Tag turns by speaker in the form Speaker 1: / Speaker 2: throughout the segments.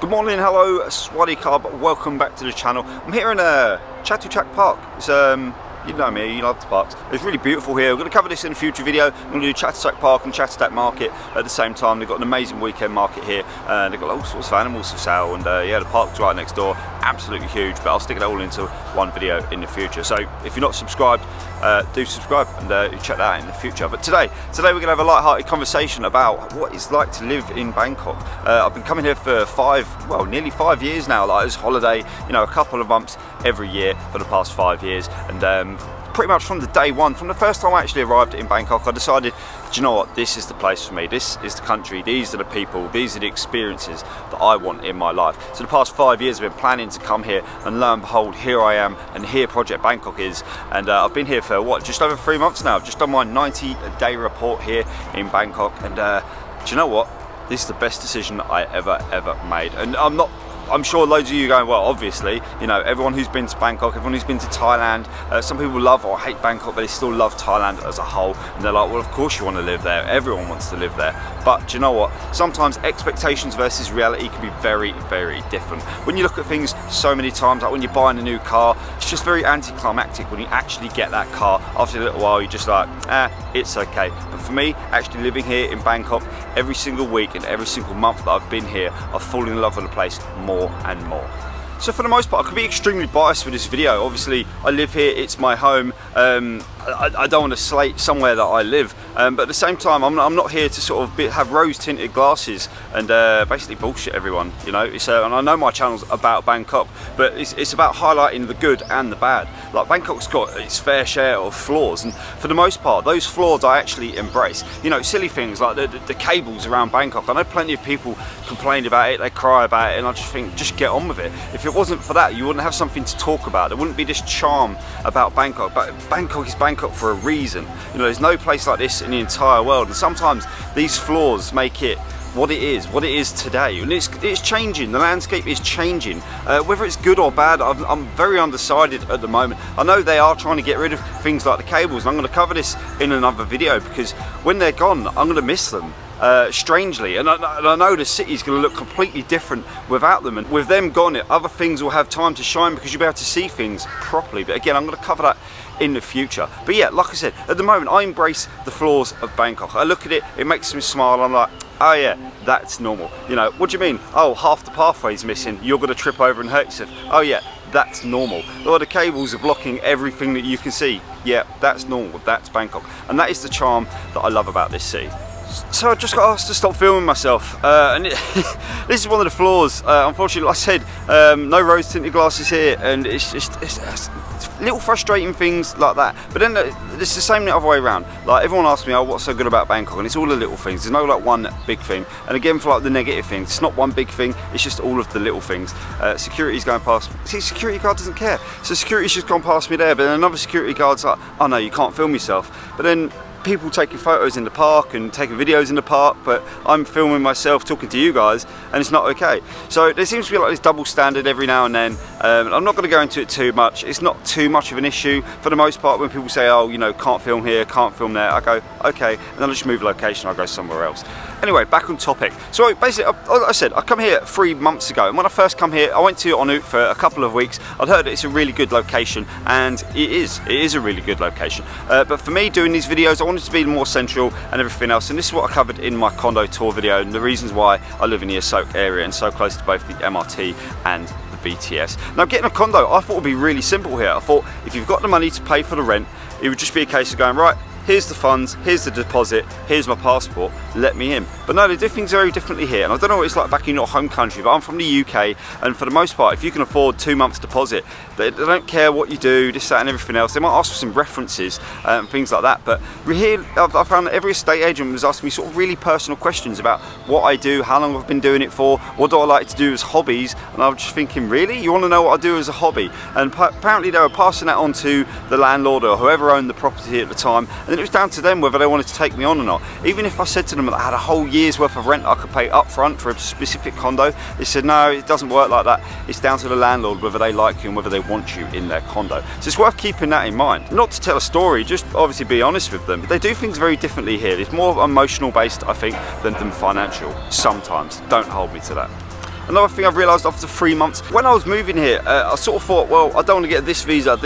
Speaker 1: Good morning, hello, Swaddy Club, welcome back to the channel. I'm here in Chatuchak Park. It's you know me, you love the parks. It's really beautiful here. We're going to cover this in a future video. I'm going to do Chatuchak Park and Chatuchak Market at the same time. They've got an amazing weekend market here. They've got all sorts of animals for sale, and yeah, the park's right next door. Absolutely huge, but I'll stick it all into one video in the future. So if you're not subscribed, do subscribe and check that out in the future. But today we're going to have a light-hearted conversation about what it's like to live in Bangkok. I've been coming here for nearly 5 years now, like as holiday, you know, a couple of months every year for the past 5 years, and pretty much from the day one, from the first time I actually arrived in Bangkok, I decided, do you know what, this is the place for me, this is the country, these are the people, these are the experiences that I want in my life. So the past 5 years I've been planning to come here, and lo and behold, here I am, and here Project Bangkok is, and I've been here for just over 3 months now. I've just done my 90-day report here in Bangkok, and do you know what, this is the best decision I ever made. And I'm sure loads of you are going, well, obviously, you know, everyone who's been to Bangkok, everyone who's been to Thailand, some people love or hate Bangkok, but they still love Thailand as a whole, and they're like, well, of course you want to live there, everyone wants to live there. But do you know what, sometimes expectations versus reality can be very different. When you look at things so many times, like when you're buying a new car, it's just very anticlimactic when you actually get that car. After a little while, you're just like, it's okay. But for me, actually living here in Bangkok, every single week and every single month that I've been here, I've fallen in love with the place more and more. So for the most part, I could be extremely biased with this video. Obviously, I live here, it's my home. I don't want to slate somewhere that I live, but at the same time, I'm not here to sort of have rose-tinted glasses and basically bullshit everyone. You know, and I know my channel's about Bangkok, but it's about highlighting the good and the bad. Like, Bangkok's got its fair share of flaws, and for the most part, those flaws I actually embrace. You know, silly things like the cables around Bangkok. I know plenty of people complain about it, they cry about it, and I just think, just get on with it. If it wasn't for that, you wouldn't have something to talk about. There wouldn't be this charm about Bangkok. But Bangkok is Bangkok for a reason. You know, there's no place like this in the entire world, and sometimes these flaws make it what it is today, and it's changing. The landscape is changing. Whether it's good or bad, I'm very undecided at the moment. I know they are trying to get rid of things like the cables, and I'm going to cover this in another video, because when they're gone, I'm going to miss them. Strangely, and I know the city's going to look completely different without them, and with them gone, other things will have time to shine because you'll be able to see things properly. But again, I'm going to cover that in the future. But yeah, like I said, at the moment I embrace the flaws of Bangkok. I look at it, it makes me smile. I'm like, oh yeah, that's normal. You know, what do you mean? Oh, half the pathway's missing, you're going to trip over and hurt yourself. Oh yeah, that's normal. Or the cables are blocking everything that you can see. Yeah, that's normal. That's Bangkok, and that is the charm that I love about this city. So I just got asked to stop filming myself, and this is one of the flaws. Unfortunately, like I said, no rose-tinted glasses here, and it's little frustrating things like that. But then it's the same the other way around. Like, everyone asks me, oh, what's so good about Bangkok? And it's all the little things. There's no like one big thing. And again, for like the negative things, it's not one big thing. It's just all of the little things. Security's going past me. See, security guard doesn't care. So security's just gone past me there. But then another security guard's like, oh no, you can't film yourself. But then people taking photos in the park and taking videos in the park, but I'm filming myself talking to you guys, and it's not okay. So there seems to be like this double standard every now and then. I'm not going to go into it too much. It's not too much of an issue for the most part. When people say, oh, you know, can't film here, can't film there, I go, okay, and then I just move location, I'll go somewhere else. Anyway, back on topic. So basically, like I said, I come here 3 months ago, and when I first come here, I went to Onut for a couple of weeks. I'd heard that it's a really good location, and it is a really good location. But for me, doing these videos, I wanted to be more central and everything else, and this is what I covered in my condo tour video, and the reasons why I live in the Asok area and so close to both the MRT and the BTS. Now, getting a condo, I thought would be really simple here. I thought if you've got the money to pay for the rent, it would just be a case of going, right, here's the funds, here's the deposit, here's my passport, let me in. But no, they do things very differently here, and I don't know what it's like back in your home country, but I'm from the UK, and for the most part, if you can afford 2 months deposit, they don't care what you do, this, that and everything else. They might ask for some references and things like that, but here I found that every estate agent was asking me sort of really personal questions about what I do, how long I've been doing it for, what do I like to do as hobbies, and I was just thinking, really? You want to know what I do as a hobby? And apparently they were passing that on to the landlord or whoever owned the property at the time, and then it was down to them whether they wanted to take me on or not. Even if I said to them that I had a whole year's worth of rent I could pay up front for a specific condo, they said no, it doesn't work like that. It's down to the landlord whether they like you and whether they want you in their condo. So it's worth keeping that in mind. Not to tell a story, just obviously be honest with them. They do things very differently here. It's more emotional based, I think, than financial. Sometimes. Don't hold me to that. Another thing I've realised after 3 months, when I was moving here, I sort of thought, well, I don't want to get this visa, and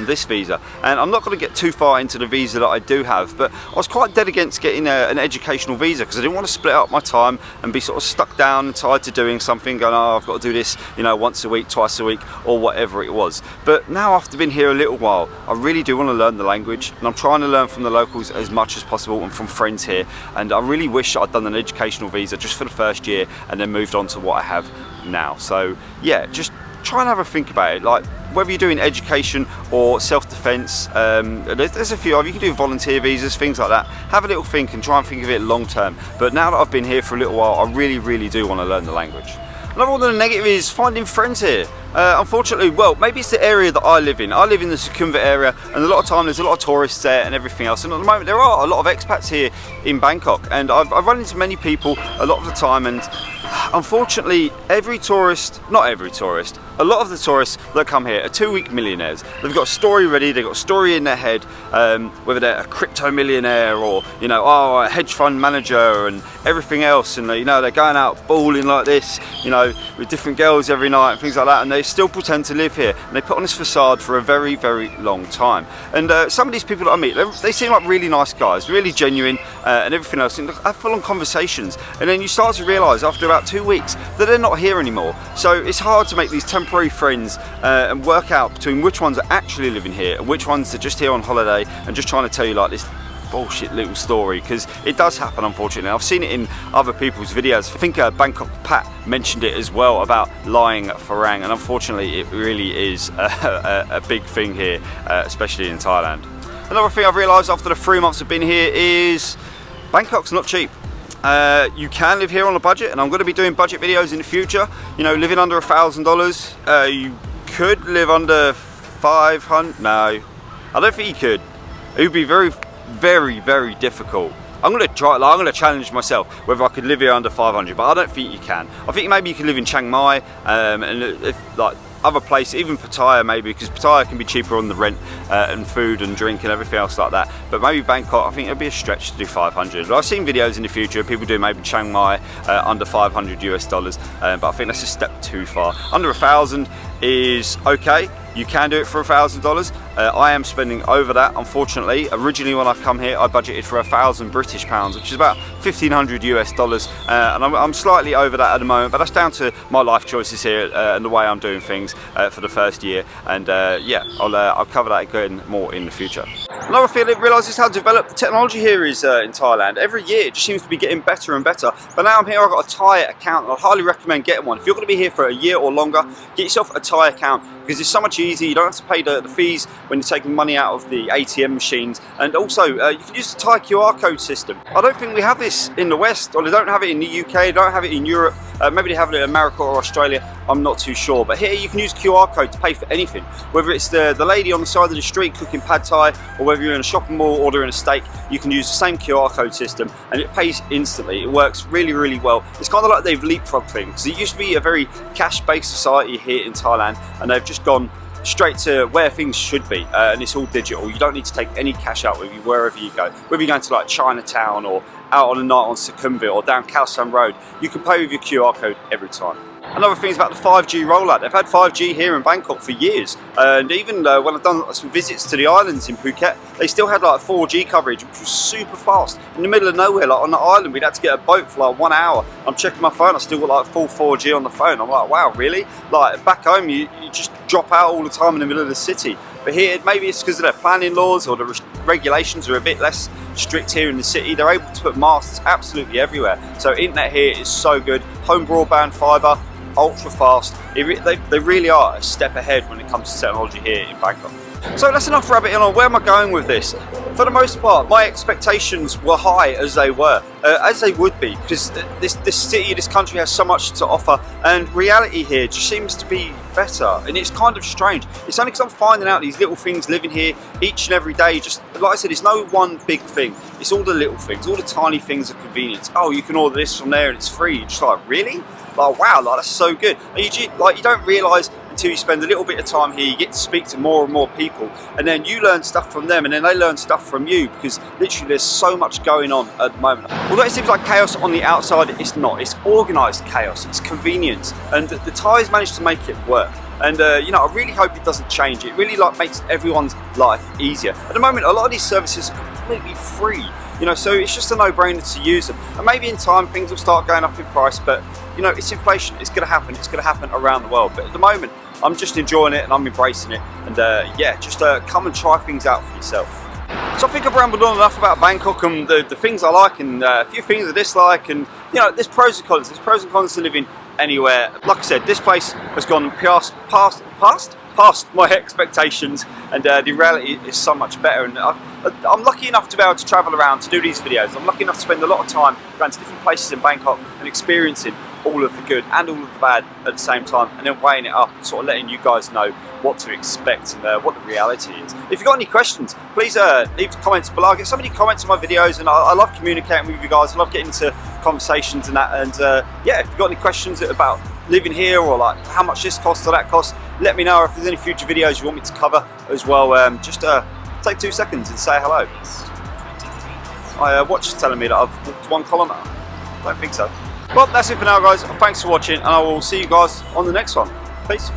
Speaker 1: this visa, and I'm not going to get too far into the visa that I do have, but I was quite dead against getting an educational visa because I didn't want to split up my time and be sort of stuck down and tied to doing something, going, oh, I've got to do this, you know, once a week, twice a week, or whatever it was. But now, after being here a little while, I really do want to learn the language, and I'm trying to learn from the locals as much as possible and from friends here, and I really wish I'd done an educational visa just for the first year and then moved on to what I have now. So yeah, just try and have a think about it, like whether you're doing education or self-defense. There's a few of you can do volunteer visas, things like that. Have a little think and try and think of it long term. But now that I've been here for a little while, I really do want to learn the language. Another one of the negative is finding friends here. Unfortunately, well, maybe it's the area that I live in. I live in the Sukhumvit area, and a lot of time there's a lot of tourists there and everything else. And at the moment there are a lot of expats here in Bangkok, and I've run into many people a lot of the time, and unfortunately every tourist, not every tourist, a lot of the tourists that come here are two-week millionaires. They've got a story ready, they've got a story in their head, whether they're a crypto millionaire or, you know, oh, a hedge fund manager and everything else, and you know, they're going out balling like this, you know, with different girls every night and things like that, and they still pretend to live here, and they put on this facade for a very long time. And some of these people that I meet, they seem like really nice guys, really genuine, and everything else, and have full-on conversations, and then you start to realise after about 2 weeks that they're not here anymore. So it's hard to make these temporary friends and work out between which ones are actually living here and which ones are just here on holiday and just trying to tell you like this bullshit little story, because it does happen, unfortunately. I've seen it in other people's videos. I think Bangkok Pat mentioned it as well about lying at Farang, and unfortunately it really is a big thing here, especially in Thailand. Another thing I've realised after the 3 months I've been here is Bangkok's not cheap. You can live here on a budget, and I'm going to be doing budget videos in the future. You know, living under $1,000. You could live under 500. No, I don't think you could. It would be very difficult. I'm going to try. Like, I'm going to challenge myself whether I could live here under 500, but I don't think you can. I think maybe you can live in Chiang Mai, and if like other places, even Pattaya maybe, because Pattaya can be cheaper on the rent and food and drink and everything else like that. But maybe Bangkok, I think it'd be a stretch to do 500. I've seen videos in the future, people do maybe Chiang Mai under $500 US, but I think that's a step too far. Under 1,000 is okay. You can do it for $1,000. I am spending over that, unfortunately. Originally, when I come here, I budgeted for 1,000 British pounds, which is about $1,500 US, and I'm slightly over that at the moment. But that's down to my life choices here and the way I'm doing things for the first year. And yeah, I'll cover that again more in the future. Another thing I didn't realise is how developed the technology here is in Thailand. Every year it just seems to be getting better and better. But now I'm here, I've got a Thai account, and I'd highly recommend getting one. If you're going to be here for a year or longer, get yourself a Thai account, because it's so much easier. You don't have to pay the fees when you're taking money out of the ATM machines, and also you can use the Thai QR code system. I don't think we have this in the West, or they don't have it in the UK, they don't have it in Europe, maybe they have it in America or Australia, I'm not too sure. But here you can use QR code to pay for anything, whether it's the lady on the side of the street cooking pad Thai, or whether you're in a shopping mall ordering a steak, you can use the same QR code system and it pays instantly. It works really well. It's kind of like they've leapfrogged things. It used to be a very cash-based society here in Thailand, and they've just gone straight to where things should be, and it's all digital. You don't need to take any cash out with you wherever you go. Whether you're going to like Chinatown or out on a night on Sukhumvit or down Khao San Road, you can pay with your QR code every time. Another thing is about the 5G rollout. They've had 5G here in Bangkok for years, and even when I've done some visits to the islands in Phuket, they still had like 4G coverage, which was super fast. In the middle of nowhere, like on the island, we'd had to get a boat for like 1 hour. I'm checking my phone, I still got like full 4G on the phone. I'm like, wow, really? Like back home, you just drop out all the time in the middle of the city. But here, maybe it's because of their planning laws, or the regulations are a bit less strict here in the city. They're able to put masts absolutely everywhere. So internet here is so good. Home broadband fibre, ultra fast. They really are a step ahead when it comes to technology here in Bangkok. So that's enough rabbiting on. Where am I going with this? For the most part, my expectations were high, as they were, as they would be, because this city, this country has so much to offer, and reality here just seems to be better, and it's kind of strange. It's only because I'm finding out these little things living here each and every day. Just like I said, it's no one big thing. It's all the little things, all the tiny things of convenience. Oh, you can order this from there and it's free. You're just like, really? like, wow, like that's so good. And you don't realise until you spend a little bit of time here, you get to speak to more and more people, and then you learn stuff from them, and then they learn stuff from you, because literally there's so much going on at the moment. Although it seems like chaos on the outside, it's not. It's organised chaos, it's convenience, and the Thais managed to make it work. And you know, I really hope it doesn't change. It really like makes everyone's life easier. At the moment, a lot of these services are completely free, you know, so it's just a no-brainer to use them. And maybe in time things will start going up in price, but you know, it's inflation. It's going to happen. It's going to happen around the world. But at the moment, I'm just enjoying it and I'm embracing it. And yeah, just come and try things out for yourself. So I think I've rambled on enough about Bangkok and the things I like and a few things I dislike. And you know, there's pros and cons. There's pros and cons to living anywhere. Like I said, this place has gone past my expectations, and the reality is so much better. And I'm lucky enough to be able to travel around to do these videos. I'm lucky enough to spend a lot of time going to different places in Bangkok and experiencing all of the good and all of the bad at the same time, and then weighing it up and sort of letting you guys know what to expect and what the reality is. If you've got any questions, please leave comments below. I get so many comments on my videos, and I love communicating with you guys. I love getting into conversations and that. And yeah, if you've got any questions about living here, or like how much this costs or that costs, let me know. Or if there's any future videos you want me to cover as well, just take 2 seconds and say hello. My watch is telling me that I've walked 1 kilometre. I don't think so. Well, that's it for now, guys. Thanks for watching, and I will see you guys on the next one. Peace.